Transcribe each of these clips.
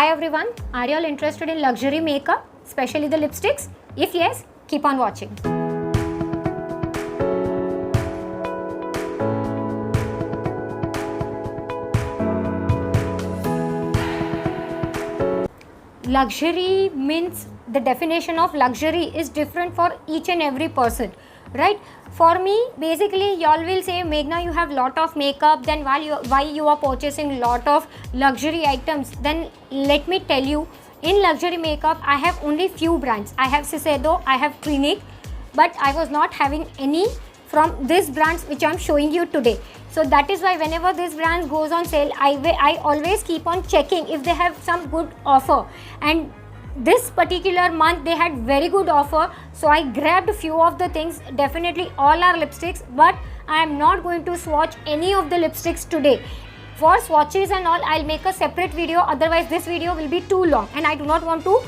everyone, are you all interested in luxury makeup, especially the lipsticks? If yes, keep on watching. Luxury means, the definition of luxury is different for each and every person, right? For me, basically, y'all will say, Meghna, you have lot of makeup, then why you are purchasing lot of luxury items? Then let me tell you, in luxury makeup, I have only few brands. I have Shiseido, I have Clinique, but I was not having any from these brands which I am showing you today. So that is why whenever this brand goes on sale, I always keep on checking if they have some good offer. And this particular month they had very good offer, so I grabbed a few of the things. Definitely all are lipsticks, but I am not going to swatch any of the lipsticks today. For swatches and all, I'll make a separate video, otherwise this video will be too long and I do not want to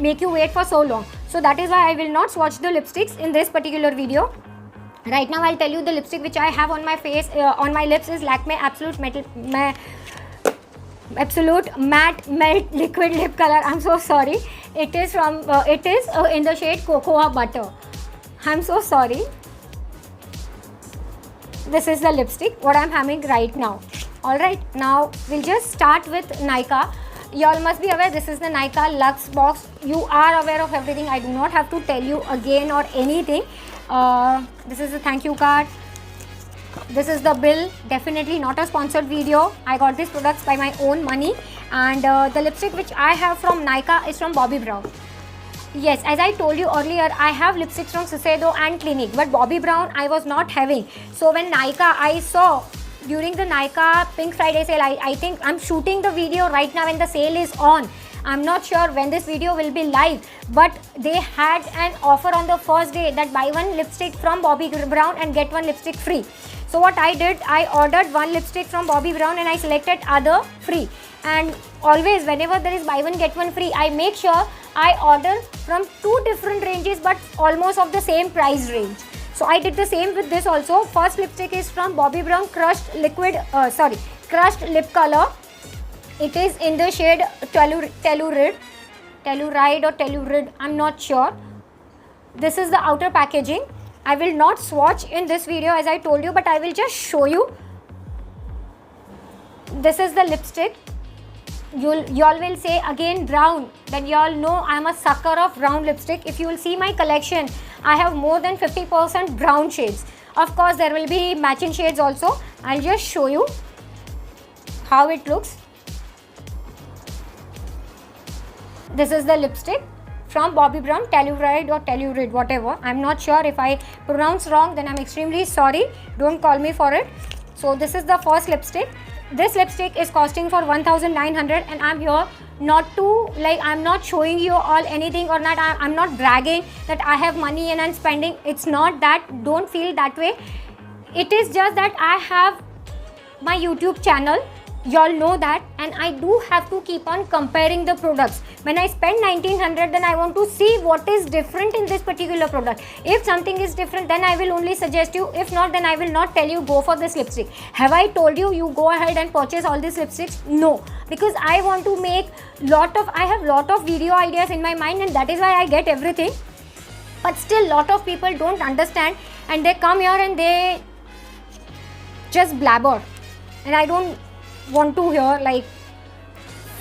make you wait for so long. So that is why I will not swatch the lipsticks in this particular video. Right now I'll tell you the lipstick which I have on my face, on my lips is Lakme Absolute Matte Melt Liquid Lip Color. I'm so sorry. It is from in the shade Cocoa Butter. I'm so sorry. This is the lipstick what I'm having right now. Alright, now we'll just start with Nykaa. You all must be aware this is the Nykaa Luxe Box. You are aware of everything. I do not have to tell you again or anything. This is the thank you card. This is the bill. Definitely not a sponsored video. I got these products by my own money. And the lipstick which I have from Nykaa is from Bobbi Brown. Yes, as I told you earlier, I have lipsticks from Shiseido and Clinique, but Bobbi Brown I was not having. So when Nykaa, I saw during the Nykaa Pink Friday sale, I think I'm shooting the video right now when the sale is on. I'm not sure when this video will be live, but they had an offer on the first day that buy one lipstick from Bobbi Brown and get one lipstick free. So what I did, I ordered one lipstick from Bobbi Brown and I selected other free. And always whenever there is buy one get one free, I make sure I order from two different ranges but almost of the same price range. So I did the same with this also. First lipstick is from Bobbi Brown Crushed Lip Color. It is in the shade Telluride or Telluride, I'm not sure. This is the outer packaging. I will not swatch in this video as I told you, but I will just show you. This is the lipstick. Y'all will say again brown, then y'all know I'm a sucker of brown lipstick. If you will see my collection, I have more than 50% brown shades. Of course, there will be matching shades also. I'll just show you how it looks. This is the lipstick from Bobbi Brown, Telluride or Telluride, whatever. I'm not sure. If I pronounce wrong, then I'm extremely sorry. Don't call me for it. So this is the first lipstick. This lipstick is costing for 1,900 and I'm here not to, like, I'm not showing you all anything or not. I'm not bragging that I have money and I'm spending. It's not that. Don't feel that way. It is just that I have my YouTube channel. Y'all know that, and I do have to keep on comparing the products. When I spend 1,900, then I want to see what is different in this particular product. If something is different, then I will only suggest you. If not, then I will not tell you go for this lipstick. Have I told you go ahead and purchase all these lipsticks? No, because I want to make I have lot of video ideas in my mind, and that is why I get everything. But still, lot of people don't understand, and they come here and they just blabber, and I don't want to hear, like,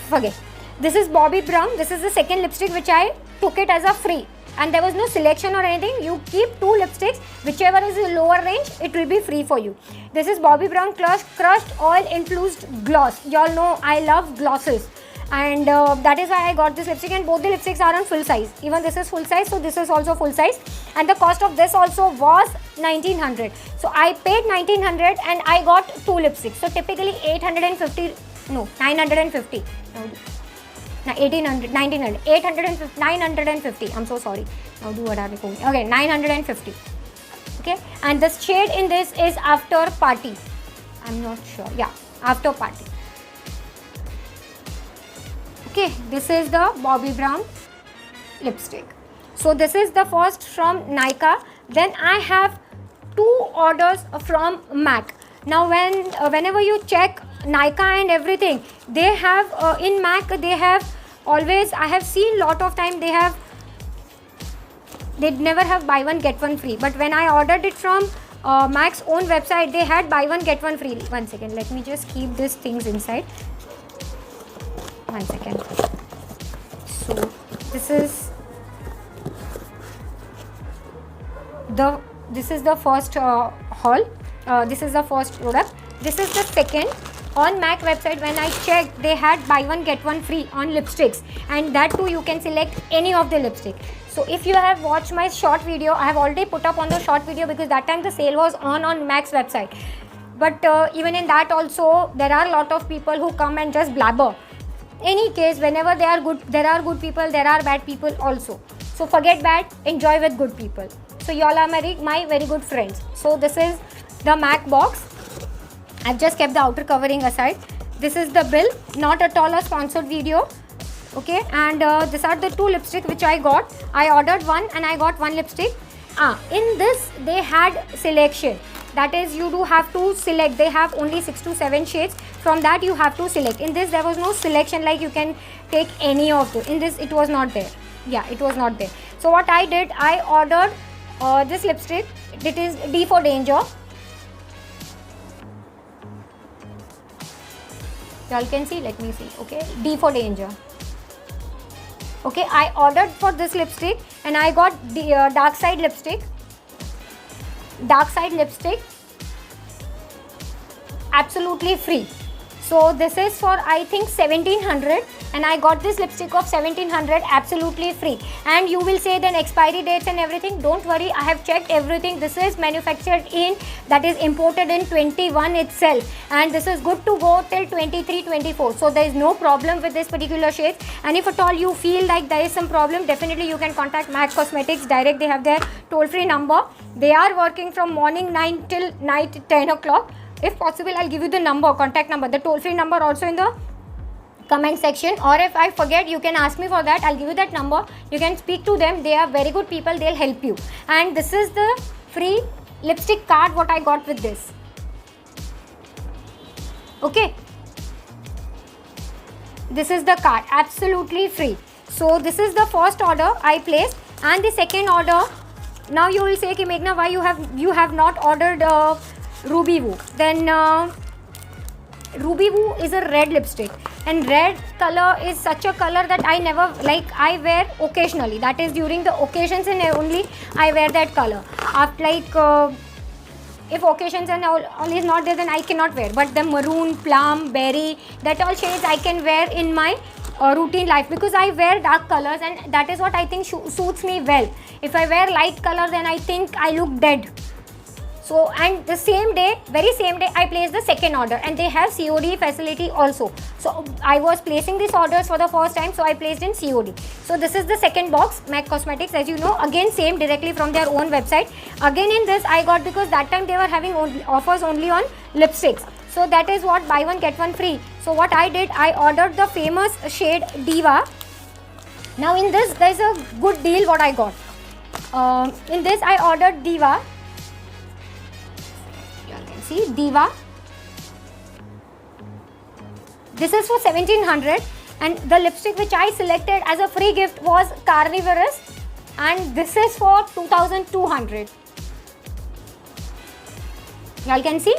forget. This is Bobbi Brown. This is the second lipstick which I took it as a free, and there was no selection or anything. You keep two lipsticks, whichever is the lower range, it will be free for you. This is Bobbi Brown Crushed Oil Infused Gloss. Y'all know I love glosses, and that is why I got this lipstick, and both the lipsticks are on full size. Even this is full size, so this is also full size, and the cost of this also was 1,900. So I paid 1,900 and I got two lipsticks. So typically 950. No, 1800, 1900, 850, 950. I'm so sorry. Now do what are we going? Okay, 950. Okay, and the shade in this is After Party. I'm not sure. Yeah, After Party. Okay, this is the Bobbi Brown lipstick. So this is the first from Nykaa. Then I have two orders from MAC. Now whenever you check Nykaa and everything, they have in MAC, they have always, I have seen lot of time they never have buy one get one free, but when I ordered it from MAC's own website, they had buy one get one free. One second, let me just keep these things inside. One second. So this is the first haul. This is the first product. This is the second. On MAC website, when I checked, they had buy one get one free on lipsticks, and that too you can select any of the lipstick. So if you have watched my short video, I have already put up on the short video because that time the sale was on MAC's website. But even in that also, there are a lot of people who come and just blabber. Any case, whenever they are good, there are good people, there are bad people also. So forget bad, enjoy with good people. So y'all are my very good friends. So this is the MAC box. I've just kept the outer covering aside. This is the bill, not at all a sponsored video. Okay, and these are the two lipsticks which I got. I ordered one and I got one lipstick. In this they had selection. That is, you do have to select. They have only 6 to 7 shades. From that you have to select. In this there was no selection like you can take any of them. In this it was not there. Yeah, it was not there. So what I did, I ordered this lipstick. It is D for Danger. Y'all can see, let me see. Okay, D for Danger. Okay, I ordered for this lipstick and I got the Dark Side lipstick. Dark Side lipstick absolutely free. So this is for I think 1700, and I got this lipstick of 1700 absolutely free. And you will say then expiry dates and everything. Don't worry, I have checked everything. This is manufactured in, that is imported in 21 itself, and this is good to go till 23-24. So there is no problem with this particular shade. And if at all you feel like there is some problem, definitely you can contact MAC Cosmetics direct. They have their toll-free number. They are working from morning 9 till night 10 o'clock. If possible, I'll give you the number, contact number, the toll-free number also in the comment section, or if I forget, you can ask me for that. I'll give you that number. You can speak to them. They are very good people. They'll help you. And this is the free lipstick card what I got with this. Okay. This is the card, absolutely free. So this is the first order I placed, and the second order. Now you will say, "Ki Meghna, why you have not ordered Ruby Woo?" Then Ruby Woo is a red lipstick, and red color is such a color that I never like. I wear occasionally. That is during the occasions and only I wear that color. After if occasions and all is not there, then I cannot wear. But the maroon, plum, berry, that all shades I can wear in my routine life, because I wear dark colors and that is what I think suits me well. If I wear light color, then I think I look dead. So, and the same day, very same day, I placed the second order, and they have COD facility also. So I was placing these orders for the first time, so I placed in COD. So this is the second box, MAC Cosmetics, as you know, again same, directly from their own website. Again in this I got, because that time they were having offers only on lipsticks. So that is what, buy one get one free. So what I did, I ordered the famous shade Diva. Now in this there is a good deal what I got. In this I ordered Diva. See, Diva. This is for 1700, and the lipstick which I selected as a free gift was Carnivorous, and this is for 2200. Y'all can see,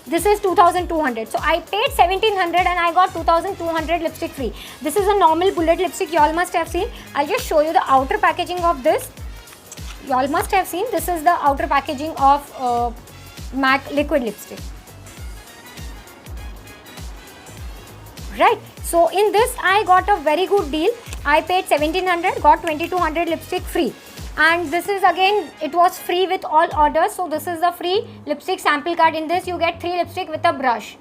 this is 2200. So I paid 1700 and I got 2200 lipstick free. This is a normal bullet lipstick, y'all must have seen. I'll just show you the outer packaging of this. Y'all must have seen, this is the outer packaging of MAC liquid lipstick. Right. So in this I got a very good deal. I paid 1700, got 2200 lipstick free. And this is again, it was free with all orders. So this is the free lipstick sample card. In this you get 3 lipstick with a brush.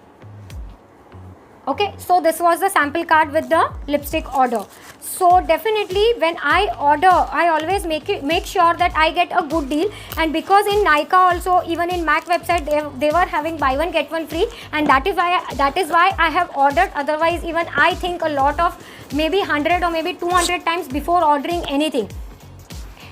Okay, so this was the sample card with the lipstick order. So definitely when I order, I always make sure that I get a good deal. And because in Nykaa also, even in MAC website, they were having buy one get one free, and that is why I have ordered. Otherwise, even I think a lot of maybe 100 or maybe 200 times before ordering anything.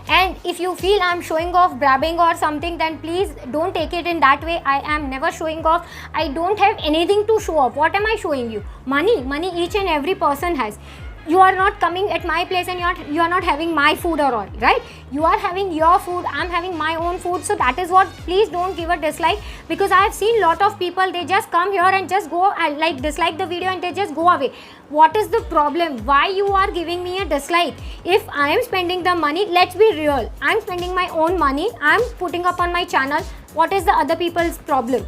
And if you feel I'm showing off, bragging or something, then please don't take it in that way. I am never showing off. I don't have anything to show off. What am I showing you? Money each and every person has. You are not coming at my place and you are not having my food or all, right? You are having your food, I'm having my own food. So that is what, please don't give a dislike, because I have seen lot of people, they just come here and just go and like dislike the video and they just go away. What is the problem? Why you are giving me a dislike? If I am spending the money, let's be real, I'm spending my own money, I'm putting up on my channel. What is the other people's problem?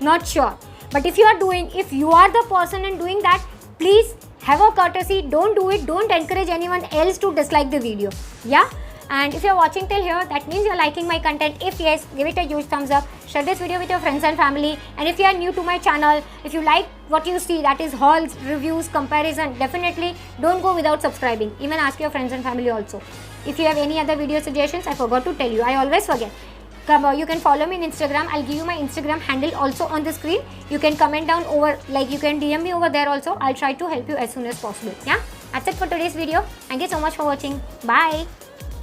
Not sure. But if you are the person and doing that, please have a courtesy, don't do it, don't encourage anyone else to dislike the video. Yeah, and if you're watching till here, that means you're liking my content. If yes, give it a huge thumbs up, share this video with your friends and family. And if you are new to my channel, if you like what you see, that is hauls, reviews, comparison, definitely don't go without subscribing. Even ask your friends and family also. If you have any other video suggestions, I forgot to tell you, I always forget. You can follow me on Instagram. I'll give you my Instagram handle also on the screen. You can comment down over, like you can DM me over there also. I'll try to help you as soon as possible. Yeah, that's it for today's video. Thank you so much for watching. Bye.